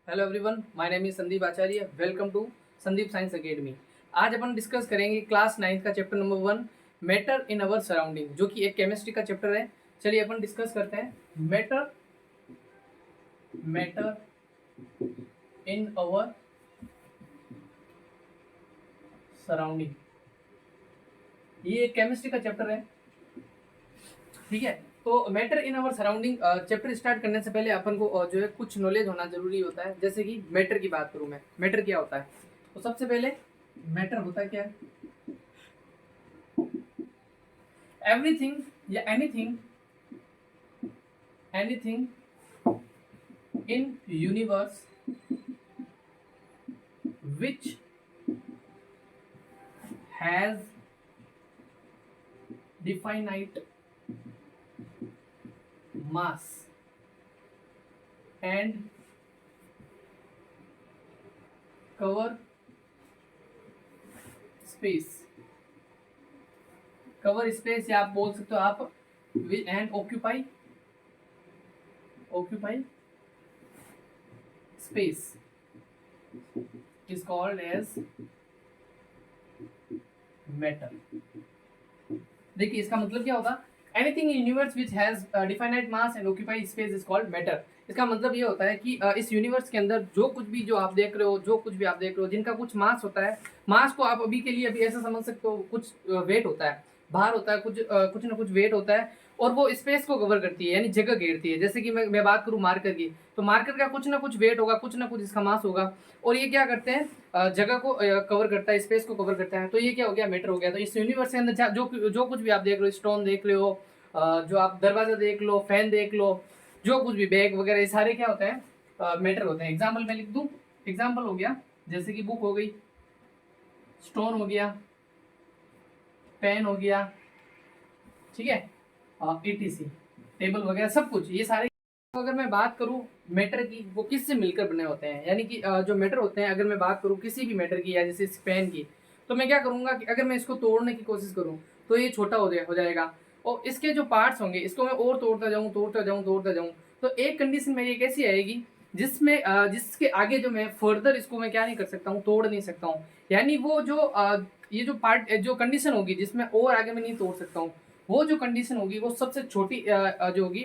Hello everyone, my name is Sandeep Acharya. Welcome to Sandeep science academy. आज अपन discuss करेंगे class 9 का chapter number 1, matter in our surrounding, जो कि एक केमिस्ट्री का चैप्टर है। चलिए अपन डिस्कस करते हैं। Matter matter in our surrounding, ये एक केमिस्ट्री का चैप्टर है। ठीक है, तो matter in our surrounding chapter start करने से पहले अपन को जो है कुछ नॉलेज होना जरूरी होता है। जैसे कि मैटर की बात करूं मैं, मैटर क्या होता है, तो सबसे पहले मैटर होता क्या है? एवरीथिंग या anything in universe which has definite mass and cover space, cover space, या आप बोल सकते हो आप and occupy space is called as matter. देखिए इसका मतलब क्या होगा, anything in universe which has definite mass and occupy space is called matter. इसका मतलब ये होता है कि इस यूनिवर्स के अंदर जो कुछ भी जो आप देख रहे हो, जिनका कुछ मास होता है, मास को आप अभी के लिए अभी ऐसा समझ सकते हो, कुछ वेट होता है, भार होता है, कुछ ना कुछ वेट होता है, और वो स्पेस को कवर करती है, यानी जगह घेरती है। जैसे कि मैं बात करूँ मार्कर की, तो मार्कर का कुछ ना कुछ वेट होगा, कुछ ना कुछ इसका मास होगा, और ये क्या करते हैं, जगह को कवर करता है, स्पेस को कवर करता है। तो ये क्या हो गया, मैटर हो गया। तो इस यूनिवर्स के अंदर जो कुछ भी आप देख रहे हो, स्टोन देख रहे हो, जो आप दरवाजा देख लो, फैन देख लो, जो कुछ भी बैग वगैरह, ये सारे क्या होते हैं, मैटर होते हैं। एग्जाम्पल मैं लिख दूं, एग्जाम्पल हो गया जैसे कि बुक हो गई, स्टोन हो गया, पेन हो गया, ठीक है, ईटीसी, टेबल वगैरह सब कुछ, ये सारे। अगर मैं बात करूं मैटर की, वो किससे मिलकर बने होते हैं, यानी कि जो मैटर होते हैं, अगर मैं बात करूं किसी भी मैटर की, या जैसे इस पेन की, तो मैं क्या करूंगा कि अगर मैं इसको तोड़ने की कोशिश करूं तो ये छोटा हो जाएगा, और इसके जो पार्ट्स होंगे इसको मैं और तोड़ता जाऊं, तो एक कंडीशन मेरी एक ऐसी आएगी जिसमें जिसके आगे जो मैं फर्दर इसको मैं क्या नहीं कर सकता हूँ, तोड़ नहीं सकता हूँ। यानी वो जो ये जो पार्ट जो कंडीशन होगी जिसमें और आगे मैं नहीं तोड़ सकता हूँ, वो जो कंडीशन होगी वो सबसे छोटी जो होगी,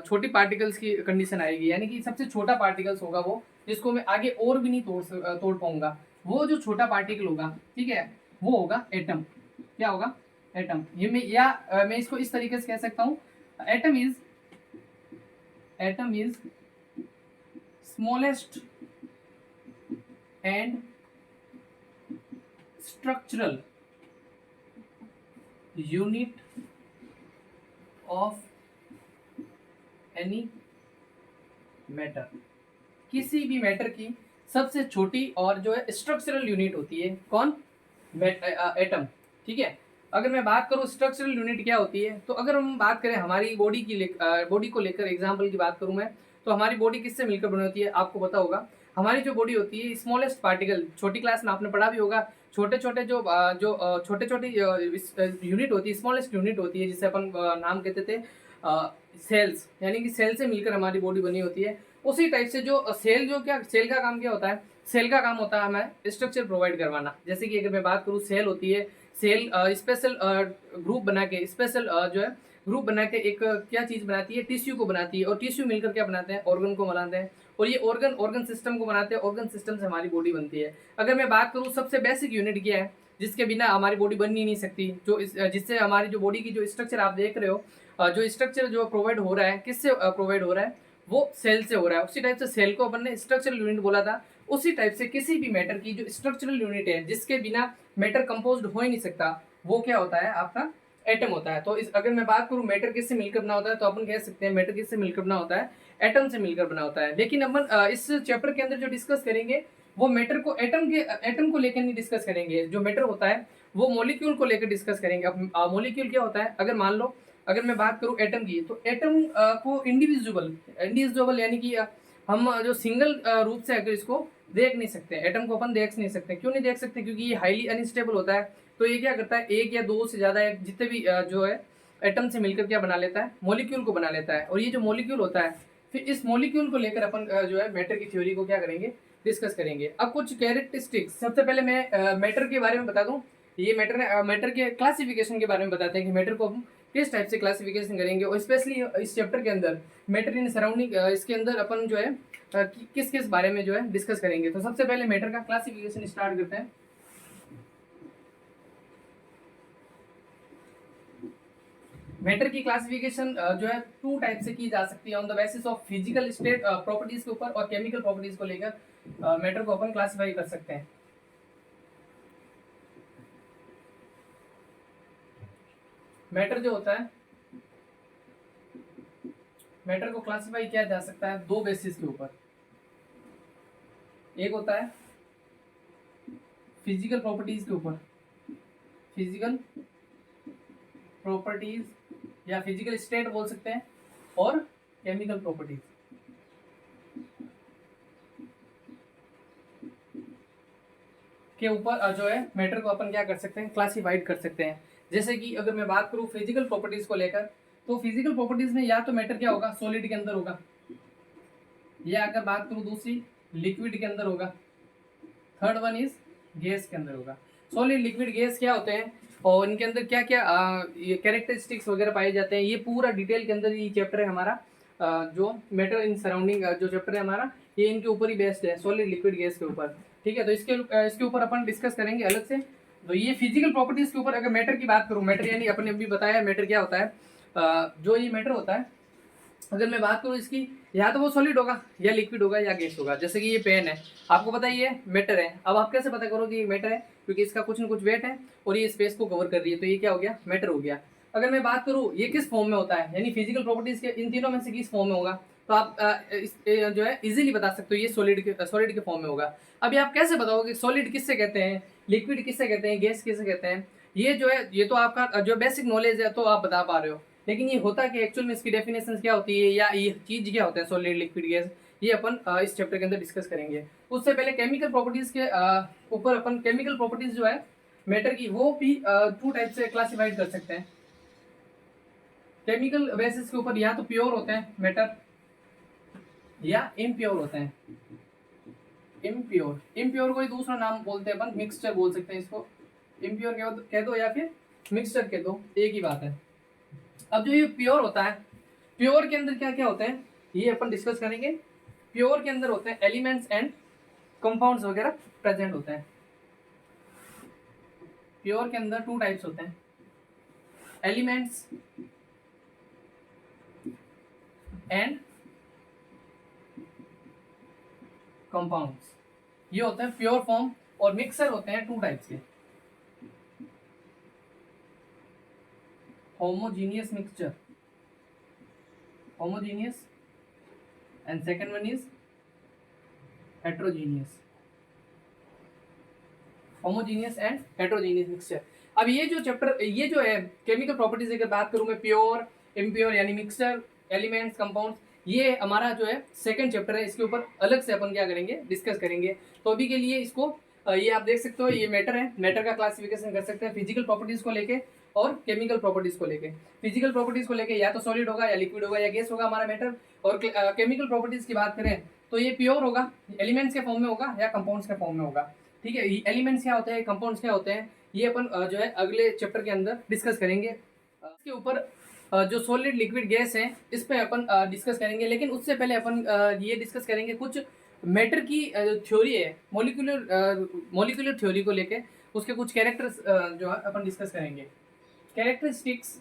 छोटी पार्टिकल्स की कंडीशन आएगी। यानी कि सबसे छोटा पार्टिकल्स होगा वो, जिसको मैं आगे और भी नहीं तोड़ पाऊंगा। वो जो छोटा पार्टिकल होगा, ठीक है, वो होगा एटम। क्या होगा? एटम। ये मैं इसको इस तरीके से कह सकता हूँ, atom is smallest and structural unit of any matter. किसी भी मैटर की सबसे छोटी और जो है स्ट्रक्चरल यूनिट होती है कौन? एटम। ठीक है, अगर मैं बात करूं स्ट्रक्चरल यूनिट क्या होती है, तो अगर हम बात करें हमारी बॉडी को लेकर, एग्जांपल की बात करूं मैं, तो हमारी बॉडी किससे मिलकर बनी होती है, आपको पता होगा। हमारी जो बॉडी होती है, स्मॉलेस्ट पार्टिकल, छोटी क्लास में आपने पढ़ा भी होगा, छोटे छोटे छोटे छोटे यूनिट होती है, स्मॉलेस्ट यूनिट होती है, जिसे अपन नाम कहते थे सेल्स, यानी कि सेल से मिलकर हमारी बॉडी बनी होती है। उसी टाइप से जो सेल का काम क्या होता है, सेल का काम होता है हमें स्ट्रक्चर प्रोवाइड करवाना। जैसे कि अगर मैं बात करूँ, सेल होती है, सेल स्पेशल ग्रुप बना के, स्पेशल जो है ग्रुप बना के एक क्या चीज बनाती है, टिश्यू को बनाती है, और टिश्यू मिलकर क्या बनाते हैं, ऑर्गन को बनाते हैं, और ये ऑर्गन सिस्टम को बनाते हैं, ऑर्गन सिस्टम से हमारी बॉडी बनती है। अगर मैं बात करूँ सबसे बेसिक यूनिट क्या है, जिसके बिना हमारी बॉडी बन ही नहीं सकती, जिससे हमारी जो बॉडी की जो स्ट्रक्चर आप देख रहे हो, जो स्ट्रक्चर जो प्रोवाइड हो रहा है, किससे प्रोवाइड हो रहा है, वो सेल से हो रहा है। उसी टाइप से सेल को अपन ने स्ट्रक्चरल यूनिट बोला था। उसी टाइप से किसी भी मैटर की जो स्ट्रक्चरल यूनिट है, जिसके बिना मैटर कंपोज्ड हो ही नहीं सकता, वो क्या होता है, आपका एटम होता है। तो अगर मैं बात करूं मैटर किससे मिलकर बना होता है, तो अपन कह सकते हैं मैटर किससे मिलकर बना होता है, एटम से मिलकर बना होता है। लेकिन अपन इस चैप्टर के अंदर जो डिस्कस करेंगे, वो मैटर को एटम को लेकर नहीं डिस्कस करेंगे। जो मैटर होता है वो मॉलिक्यूल को लेकर डिस्कस करेंगे। अब मॉलिक्यूल क्या होता है, अगर मान लो अगर मैं बात करूं एटम की, तो एटम को इंडिविजुअल यानी कि हम जो सिंगल रूप से अगर इसको देख नहीं सकते, एटम को अपन देख नहीं सकते। क्यों नहीं देख सकते? क्योंकि ये हाईली अनस्टेबल होता है। तो ये क्या करता है, एक या दो से ज्यादा जितने भी जो है एटम से मिलकर क्या बना लेता है, मॉलिक्यूल को बना लेता है। और ये जो मॉलिक्यूल होता है फिर इस मॉलिक्यूल को लेकर अपन जो है मैटर की थ्योरी को क्या करेंगे, डिस्कस करेंगे। अब कुछ कैरेक्टरिस्टिक्स, सबसे पहले मैं मैटर के बारे में बता दूं। ये मैटर के क्लासिफिकेशन के बारे में बताते हैं कि मैटर को हम किस टाइप से क्लासिफिकेशन करेंगे, और स्पेशली इस चैप्टर के अंदर मैटर इन सराउंडिंग, इसके अंदर अपन जो है किस किस बारे में जो है डिस्कस करेंगे। तो सबसे पहले मैटर का क्लासिफिकेशन स्टार्ट करते हैं। मैटर की क्लासिफिकेशन जो है टू टाइप से की जा सकती है, on the basis of physical state properties के ऊपर और केमिकल प्रॉपर्टीज को लेकर मैटर को अपन क्लासिफाई कर सकते हैं। मैटर जो होता है, मैटर को क्लासिफाई किया जा सकता है दो बेसिस के ऊपर। एक होता है फिजिकल प्रॉपर्टीज के ऊपर, फिजिकल प्रॉपर्टीज या फिजिकल स्टेट बोल सकते हैं, और केमिकल प्रॉपर्टीज। के ऊपर जो है मैटर को अपन क्या कर सकते हैं, क्लासिफाइड कर सकते हैं। जैसे कि अगर मैं बात करूं फिजिकल प्रॉपर्टीज को लेकर, तो फिजिकल प्रॉपर्टीज में या तो मैटर क्या होगा, सॉलिड के अंदर होगा, या अगर बात करूं दूसरी लिक्विड के अंदर होगा, थर्ड वन इज गैस के अंदर होगा। सॉलिड, लिक्विड, गैस क्या होते हैं और इनके अंदर क्या क्या ये कैरेक्टरिस्टिक्स वगैरह पाए जाते हैं, ये पूरा डिटेल के अंदर ये चैप्टर है हमारा। जो मैटर इन सराउंडिंग जो चैप्टर है हमारा, ये इनके ऊपर ही बेस्ड है, सॉलिड, लिक्विड, गैस के ऊपर। ठीक है, तो इसके ऊपर अपन डिस्कस करेंगे अलग से। तो ये फिजिकल प्रॉपर्टीज के ऊपर अगर मैटर की बात करूँ, मैटर यानी अपने अभी बताया मैटर क्या होता है, जो ये मैटर होता है, अगर मैं बात करूँ इसकी, या तो वो सॉलिड होगा या लिक्विड होगा या गैस होगा। जैसे कि ये पेन है, आपको पता ही है मैटर है। अब आप कैसे पता करो कि ये मैटर है, क्योंकि इसका कुछ न कुछ वेट है और ये स्पेस को कवर कर रही है, तो ये क्या हो गया, मैटर हो गया। अगर मैं बात करूँ ये किस फॉर्म में होता है, यानी फिजिकल प्रॉपर्टीज के इन तीनों में से किस फॉर्म में होगा, तो आप जो है इजीली बता सकते हो ये सॉलिड के फॉर्म में होगा। अभी आप कैसे बताओगे सॉलिड किससे कहते हैं, लिक्विड किससे कहते हैं, गैस किससे कहते हैं, ये जो है ये तो आपका जो बेसिक नॉलेज है तो आप बता पा रहे हो, लेकिन ये होता कि एक्चुअल में इसकी डेफिनेशन क्या होती है या ये चीज क्या होता है सॉलिड, लिक्विड, गैस, ये अपन इस चैप्टर के अंदर डिस्कस करेंगे। उससे पहले केमिकल प्रॉपर्टीज के ऊपर अपन केमिकल प्रॉपर्टीज जो है मैटर की, वो भी टू टाइप से क्लासिफाइड कर सकते हैं। केमिकल बेसिस के ऊपर या तो प्योर होते हैं मैटर या इम्प्योर होते हैं। इम्प्योर को ही दूसरा नाम बोलते हैं अपन, मिक्सचर बोल सकते हैं इसको। इम्प्योर कह दो या फिर मिक्सचर कह दो, एक ही बात है। अब जो ये प्योर होता है, प्योर के अंदर क्या क्या होते हैं ये अपन डिस्कस करेंगे। प्योर के अंदर होते हैं एलिमेंट्स एंड कंपाउंड्स वगैरह प्रेजेंट होते हैं। प्योर के अंदर टू टाइप्स होते हैं, एलिमेंट्स एंड कंपाउंड्स, ये होते हैं प्योर फॉर्म। और मिक्सर होते हैं टू टाइप्स के, homogeneous mixture, homogeneous, and second one is heterogeneous, homogeneous and heterogeneous mixture. अब ये जो चैप्टर, ये जो है केमिकल प्रॉपर्टीज अगर बात करूं मैं, प्योर, इम्प्योर यानी मिक्सचर, एलिमेंट्स, कंपाउंड्स, ये हमारा जो है सेकंड चैप्टर है, इसके ऊपर अलग से अपन क्या करेंगे, डिस्कस करेंगे। तो अभी के लिए इसको ये आप देख सकते हो, ये मैटर है, मैटर का क्लासिफिकेशन कर सकते हैं फिजिकल प्रॉपर्टीज को लेके और केमिकल प्रॉपर्टीज को लेके। फिजिकल प्रॉपर्टीज को लेके या तो सॉलिड होगा या लिक्विड होगा या गैस होगा हमारा मैटर, और केमिकल प्रॉपर्टीज की बात करें तो ये प्योर होगा, एलिमेंट्स के फॉर्म में होगा या कंपाउंड्स के फॉर्म में होगा। ठीक है, एलिमेंट्स क्या होते हैं, कंपाउंड्स क्या होते हैं, ये अपन जो है अगले चैप्टर के अंदर डिस्कस करेंगे। इसके ऊपर जो सॉलिड, लिक्विड, गैस है इस पे अपन डिस्कस करेंगे, लेकिन उससे पहले अपन ये डिस्कस करेंगे कुछ मैटर की थ्योरी है, मॉलिक्यूलर थ्योरी को लेके, उसके कुछ कैरेक्टर्स जो है अपन डिस्कस करेंगे। Characteristics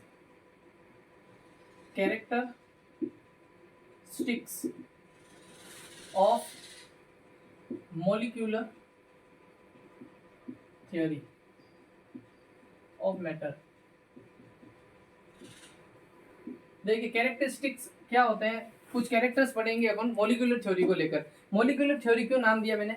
of molecular theory of matter. देखिए कैरेक्टरिस्टिक्स क्या होते हैं, कुछ कैरेक्टर्स पढ़ेंगे अपन मॉलिक्यूलर थ्योरी को लेकर। मॉलिक्यूलर थ्योरी क्यों नाम दिया मैंने,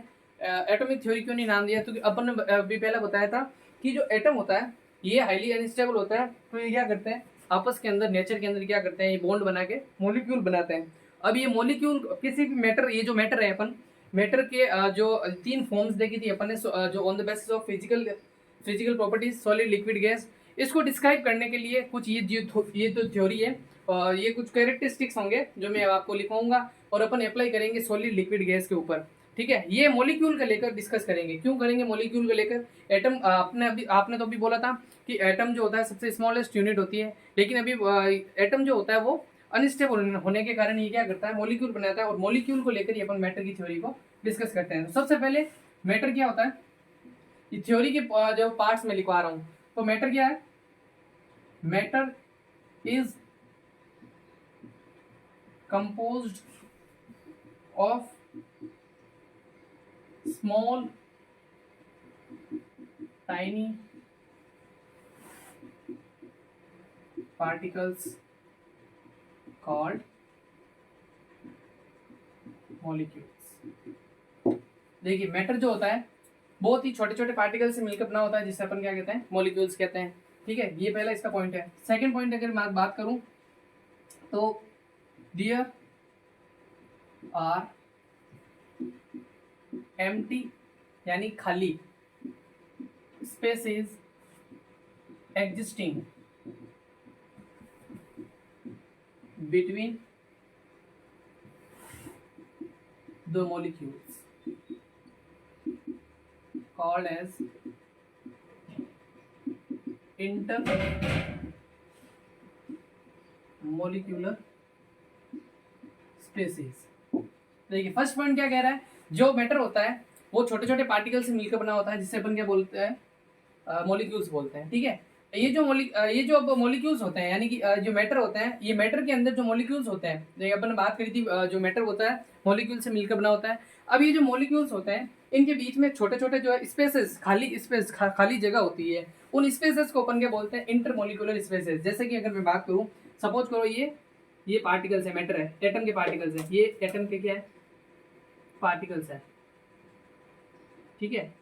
एटॉमिक थ्योरी क्यों नहीं नाम दिया, क्योंकि अपन ने अभी पहले बताया था कि जो एटम होता है ये हाईली अनस्टेबल होता है, तो ये क्या करते हैं आपस के अंदर, नेचर के अंदर क्या करते हैं, ये बॉन्ड बना के मॉलिक्यूल बनाते हैं। अब ये मॉलिक्यूल किसी भी मैटर, ये जो मैटर है अपन मैटर के जो तीन फॉर्म्स देखी थी अपन ने, जो on the basis of physical properties, solid, liquid, gas, इसको डिस्क्राइब करने के लिए कुछ ये जो थ्योरी है, ये कुछ कैरेक्टरिस्टिक्स होंगे जो मैं आपको लिखवाऊंगा और अपन अप्लाई करेंगे सॉलिड लिक्विड गैस के ऊपर, ठीक है। ये मॉलिक्यूल का लेकर डिस्कस करेंगे। क्यों करेंगे मॉलिक्यूल को लेकर? एटम आपने तो अभी बोला था कि एटम जो होता है सबसे स्मॉलेस्ट यूनिट होती है, लेकिन अभी एटम जो होता है वो अनस्टेबल होने के कारण ये क्या करता है, मॉलिक्यूल बनाता है, और मॉलिक्यूल को लेकर ही अपन मैटर की थ्योरी को डिस्कस करते हैं। तो सबसे पहले मैटर क्या होता है, ये थ्योरी के जो पार्ट्स में लिखवा रहा हूँ। तो मैटर क्या है? Matter is composed of small tiny particles called molecules। देखिए मैटर जो होता है बहुत ही छोटे छोटे पार्टिकल से मिलकर बना होता है, जिसे अपन क्या कहते हैं, मॉलिक्यूल्स कहते हैं, ठीक है। ये पहला इसका पॉइंट है। सेकंड पॉइंट अगर मैं बात करूं तो देयर आर एम्प्टी यानी खाली spaces existing between the molecules called as intermolecular species। देखिए फर्स्ट पॉइंट क्या कह रहा है, जो मैटर होता है वो छोटे छोटे पार्टिकल से मिलकर बना होता है, जिससे अपन क्या बोलते हैं, मॉलिक्यूल्स बोलते हैं, ठीक है। ये जो मॉलिक्यूल्स होते हैं, यानी कि जो मैटर होते हैं, ये मैटर के अंदर जो मॉलिक्यूल्स होते हैं, जैसे अपन ने बात करी थी, जो मैटर होता है मॉलिक्यूल से मिलकर बना होता है। अब ये जो मॉलिक्यूल्स होते हैं इनके बीच में छोटे छोटे जो है स्पेसेस, खाली स्पेस, खाली जगह होती है, उन स्पेसेस को अपन क्या बोलते हैं, इंटरमोलिकुलर स्पेसेस। जैसे कि अगर मैं बात करूँ, सपोज करो ये पार्टिकल्स है, मैटर है, एटम के पार्टिकल्स है, ये एटम के क्या है, पार्टिकल्स है, ठीक है।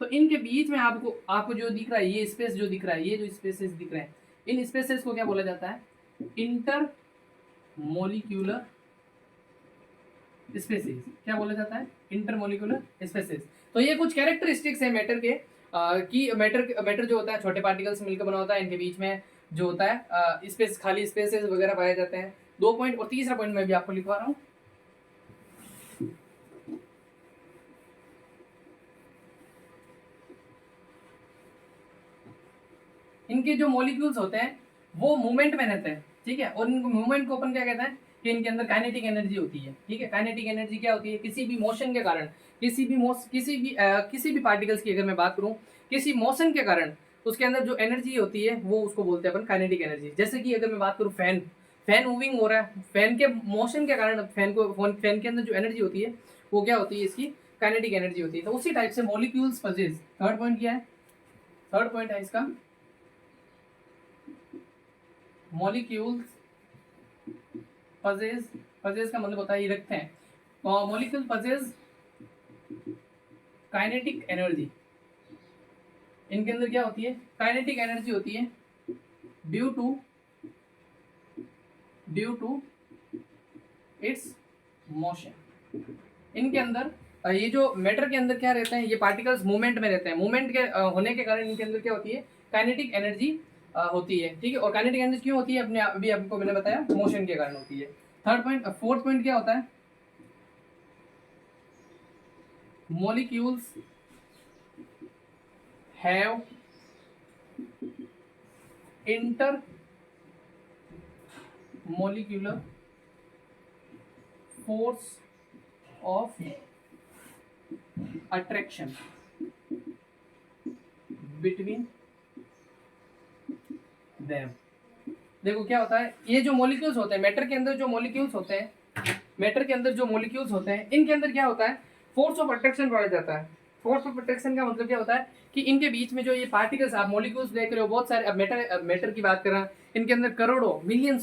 तो इनके बीच में आपको जो दिख रहा है, ये स्पेस जो दिख रहा है, ये जो स्पेसेस दिख रहे हैं, इन स्पेसेस को क्या बोला जाता है, इंटर मोलिक्यूलर स्पेसेस। क्या बोला जाता है, इंटर मोलिक्यूलर स्पेसेस। तो ये कुछ कैरेक्टरिस्टिक्स है मैटर के, कि मैटर जो होता है छोटे पार्टिकल से मिलकर बना होता है, इनके बीच में जो होता है स्पेस, खाली स्पेसेस वगैरह पाए जाते हैं। 2 पॉइंट, और तीसरा पॉइंट मैं भी आपको लिखवा रहा हूँ। इनके जो मॉलिक्यूल्स होते हैं वो मूवमेंट में रहते हैं, ठीक है। और इन मूवमेंट को अपन क्या कहते हैं कि इनके अंदर काइनेटिक एनर्जी होती है, ठीक है। काइनेटिक एनर्जी क्या होती है, किसी भी मोशन के कारण, किसी भी पार्टिकल्स की अगर मैं बात करूं, किसी मोशन के कारण उसके अंदर जो एनर्जी होती है वो उसको बोलते हैं अपन काइनेटिक एनर्जी। जैसे कि अगर मैं बात करूं, फैन मूविंग हो रहा है, फैन के मोशन के कारण फैन के अंदर जो एनर्जी होती है वो क्या होती है, इसकी काइनेटिक एनर्जी होती है। तो उसी टाइप से मॉलिक्यूल्स पजेस, थर्ड पॉइंट क्या है, थर्ड पॉइंट है इसका, मॉलिक्यूल्स पजेस का मतलब होता है ये रखते हैं, मॉलिक्यूल पजेस काइनेटिक एनर्जी। इनके अंदर क्या होती है, काइनेटिक एनर्जी होती है ड्यू टू इट्स मोशन। इनके अंदर ये जो मैटर के अंदर क्या रहते हैं, ये पार्टिकल्स मूवमेंट में रहते हैं, मूवमेंट के होने के कारण इनके अंदर क्या होती है, काइनेटिक एनर्जी होती है, ठीक है। और काइनेटिक एनर्जी क्यों होती है, अपने अभी आपको मैंने बताया, मोशन के कारण होती है। थर्ड पॉइंट, फोर्थ पॉइंट क्या होता है, molecules have inter molecular force of attraction between them. देखो क्या होता है, ये जो मॉलिक्यूल्स होते हैं मैटर के अंदर, जो मॉलिक्यूल्स होते हैं मैटर के अंदर, जो मॉलिक्यूल्स होते हैं, इनके अंदर क्या होता है, फोर्स ऑफ अट्रैक्शन पाया जाता है। फोर्स ऑफ अट्रैक्शन का मतलब क्या होता है कि इनके बीच में जो ये पार्टिकल्स, आप मॉलिक्यूल्स देख रहे हो बहुत सारे, अब मैटर की बात कर रहा, इनके अंदर करोड़ों, मिलियन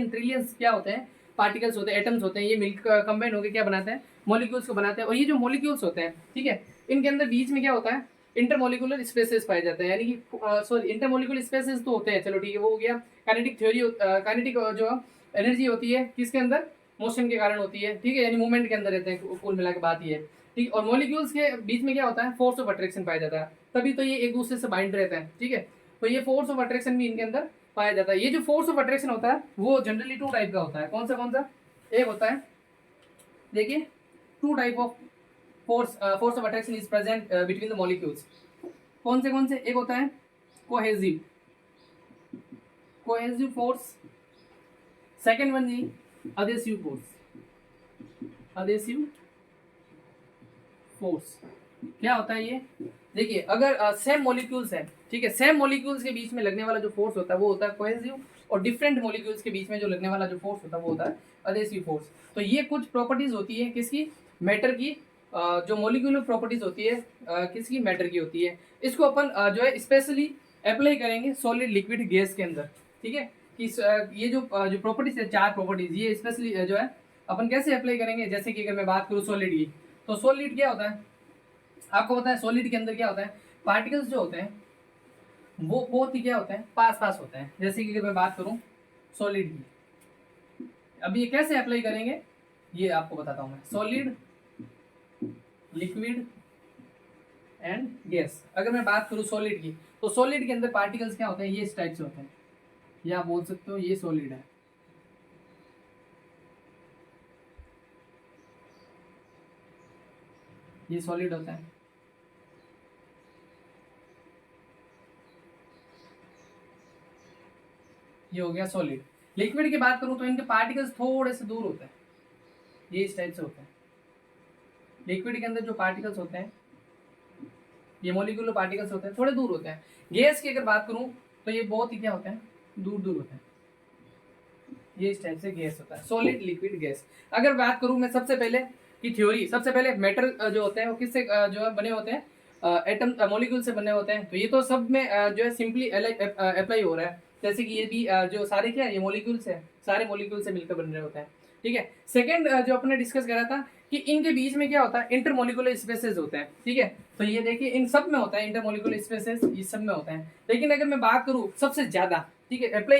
ट्रिलियंस क्या होते हैं, पार्टिकल्स होते हैं, एटम्स होते हैं, ये मिलकर कंबाइन होकर क्या बनाते हैं, मॉलिक्यूल्स को बनाते हैं। और ये जो मॉलिक्यूल्स होते हैं, ठीक है, इनके अंदर बीच में क्या होता है, इंटरमोलिकुलर स्पेसेस पाए जाते हैं, यानी कि सॉरी, इंटरमोलिकुलर स्पेसेस तो होते हैं, चलो ठीक है, वो हो गया। काइनेटिक थ्योरी, काइनेटिक जो एनर्जी होती है किसके अंदर, मोशन के कारण होती है, ठीक है, यानी मूवमेंट के अंदर रहते हैं, कुल मिला के बात ये है, ठीक। और मॉलिक्यूल्स के बीच में क्या होता है, फोर्स ऑफ अट्रैक्शन पाया जाता है, तभी तो ये एक दूसरे से बाइंड रहते हैं, ठीक है। तो ये फोर्स ऑफ अट्रैक्शन भी इनके अंदर पाया जाता है। ये जो फोर्स ऑफ अट्रैक्शन होता है वो जनरली टू टाइप का होता है। कौन सा? एक होता है, देखिए, two type of force of attraction is present between the molecules. कौन से? एक होता है कोहेसिव फोर्स, सेकेंड वन जी अधेसिव फोर्स। क्या होता है ये? देखिए, अगर सेम मॉलिक्यूल्स है, ठीक है, सेम मॉलिक्यूल्स के बीच में लगने वाला जो फोर्स होता है वो होता है कोहेसिव, और डिफरेंट मॉलिक्यूल्स के बीच में जो लगने वाला जो फोर्स होता है वो होता है अधेसिव फोर्स। तो ये कुछ प्रॉपर्टीज होती है किसकी? मैटर की। जो मॉलिक्यूलर प्रॉपर्टीज होती है किसकी? मैटर की होती है। इसको अपन जो है स्पेशली अप्लाई करेंगे सॉलिड, लिक्विड, गैस के अंदर, ठीक है। कि ये जो प्रॉपर्टीज है, चार प्रॉपर्टीज, ये स्पेशली जो है अपन कैसे अप्लाई करेंगे? जैसे कि अगर मैं बात करूँ सॉलिड की, तो सॉलिड क्या होता है? आपको पता है सॉलिड के अंदर क्या होता है? पार्टिकल्स जो होते हैं वो बहुत ही क्या होते हैं? पास होते हैं। जैसे कि अगर मैं बात करूं सॉलिड की, अब ये कैसे अप्लाई करेंगे ये आपको बताता हूं मैं। Solid, liquid and gas. अगर मैं बात करूं सॉलिड की, तो सॉलिड के अंदर पार्टिकल्स क्या होते हैं? ये इस टाइप से होते हैं, या आप बोल सकते हो ये सॉलिड है। ये सॉलिड होता है। ये हो गया सॉलिड। लिक्विड की बात करूं तो इनके पार्टिकल्स थोड़े से दूर होते हैं, ये इस टाइप से होते हैं। लिक्विड के अंदर जो पार्टिकल्स होते हैं, ये मॉलिक्यूलर पार्टिकल्स होते हैं, थोड़े दूर होते हैं। गैस की अगर बात करूं तो ये बहुत ही क्या होते हैं? दूर होते हैं। ये इस टाइप से गैस होता है, सॉलिड, लिक्विड, गैस। अगर बात करूं मैं सबसे पहले की थ्योरी, सबसे पहले मैटर जो होते हैं वो किससे जो है बने होते हैं? एटम, मॉलिक्यूल से बने होते हैं। तो ये तो सब में जो है सिंपली अप्लाई हो रहा है। जैसे कि ये भी जो सारे क्या है? ये मॉलिक्यूल्स है, सारे मॉलिक्यूल से मिलकर बन रहे होते हैं, ठीक है। सेकेंड जो अपने डिस्कस करा था कि इनके बीच में क्या होता है? इंटरमोलिकुलर स्पेसेस होते हैं, ठीक है। तो ये देखिए इन सब में होता है इंटरमोलिकुलर स्पेसेस, इस सब में होते हैं। लेकिन अगर मैं बात करूं सबसे ज्यादा, ठीक है, अप्लाई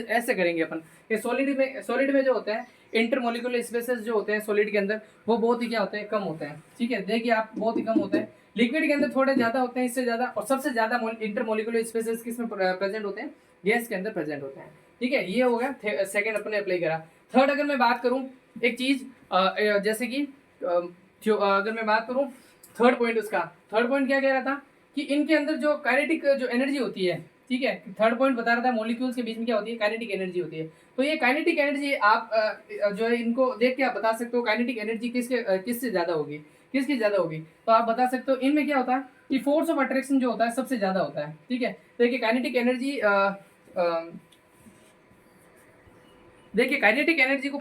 ऐसे करेंगे अपन कि सॉलिड में जो होते हैं इंटरमोलिकुलर स्पेसेस जो होते हैं सॉलिड के अंदर, वो बहुत ही क्या होते हैं? कम होते हैं, ठीक है। देखिए आप, बहुत ही कम होते हैं। लिक्विड के अंदर थोड़े ज्यादा होते हैं, इससे ज्यादा। और सबसे ज्यादा इंटरमोलिकुलर स्पेसेस किस में प्रेजेंट होते हैं? गैस के अंदर प्रेजेंट होते हैं, ठीक है। ये हो गया सेकंड अपने अप्लाई करा। थर्ड अगर मैं बात करूं एक चीज, जैसे कि अगर मैं बात करूं थर्ड पॉइंट, उसका थर्ड पॉइंट क्या कह रहा था कि इनके अंदर जो काइनेटिक जो एनर्जी होती है, ठीक है, थर्ड पॉइंट बता रहा था मॉलिक्यूल्स के बीच में क्या होती है? काइनेटिक एनर्जी होती है। तो ये काइनेटिक एनर्जी आप जो है इनको देख के आप बता सकते हो काइनेटिक एनर्जी किससे ज्यादा होगी, किसकी ज्यादा होगी। तो आप बता सकते हो इनमें क्या होता है कि फोर्स ऑफ अट्रैक्शन जो होता है सबसे ज्यादा होता है, ठीक है। देखिए काइनेटिक एनर्जी, देखिए काइनेटिक एनर्जी को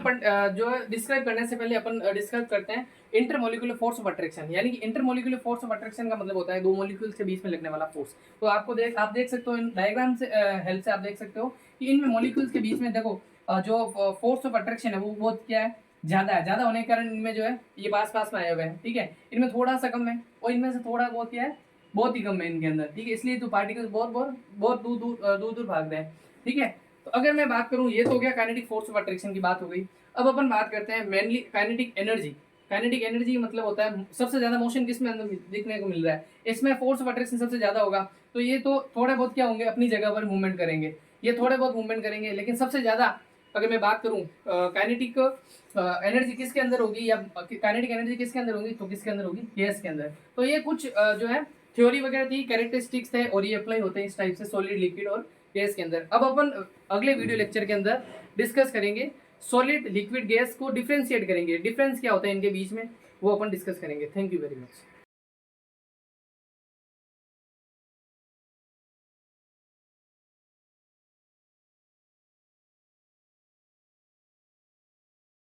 जो डिस्क्राइब करने से पहले अपन डिस्क्राइब करते हैं इंटरमोलिकुलर फोर्स ऑफ अट्रैक्शन। यानी कि इंटरमोलिकुलर फोर्स ऑफ अट्रैक्शन का मतलब होता है दो मॉलिक्यूल्स के बीच में लगने वाला फोर्स। तो आपको आप देख सकते हो इन डायग्राम से हेल्प से आप देख सकते हो कि इनमें मॉलिक्यूल्स के बीच में देखो जो फोर्स ऑफ अट्रैक्शन है वो बहुत क्या है? ज्यादा है। ज्यादा होने के कारण इनमें जो है ये पास में आए हुए हैं, ठीक है। इनमें थोड़ा सा कम है और इनमें से थोड़ा बहुत क्या है? बहुत ही कम है इनके अंदर, ठीक है। इसलिए तो पार्टिकल्स बहुत दूर भाग रहे हैं, ठीक है। तो अगर मैं बात करूं, ये तो हो गया काइनेटिक फोर्स ऑफ अट्रैक्शन की बात हो गई। अब अपन बात करते हैं mainly kinetic energy. Kinetic energy मतलब होता है सबसे ज्यादा मोशन किस में अंदर देखने को मिल रहा है? इसमें फोर्स ऑफ अट्रैक्शन सबसे ज्यादा होगा। तो ये तो थोड़े बहुत क्या होंगे? अपनी जगह पर मूवमेंट करेंगे, ये थोड़े बहुत मूवमेंट करेंगे। लेकिन सबसे ज्यादा अगर मैं बात करूं काइनेटिक एनर्जी किसके अंदर होगी, या काइनेटिक एनर्जी किसके अंदर होगी? तो किसके अंदर होगी? गैस के अंदर। तो ये कुछ जो है थ्योरी वगैरह थी, कैरेक्टरिस्टिक्स थे, और ये अप्लाई होते हैं इस टाइप से सॉलिड, लिक्विड और गैस के अंदर। अब अपन अगले वीडियो लेक्चर के अंदर डिस्कस करेंगे सॉलिड, लिक्विड, गैस को डिफरेंशिएट करेंगे। डिफरेंस क्या होता है इनके बीच में वो अपन डिस्कस करेंगे। Thank you very much.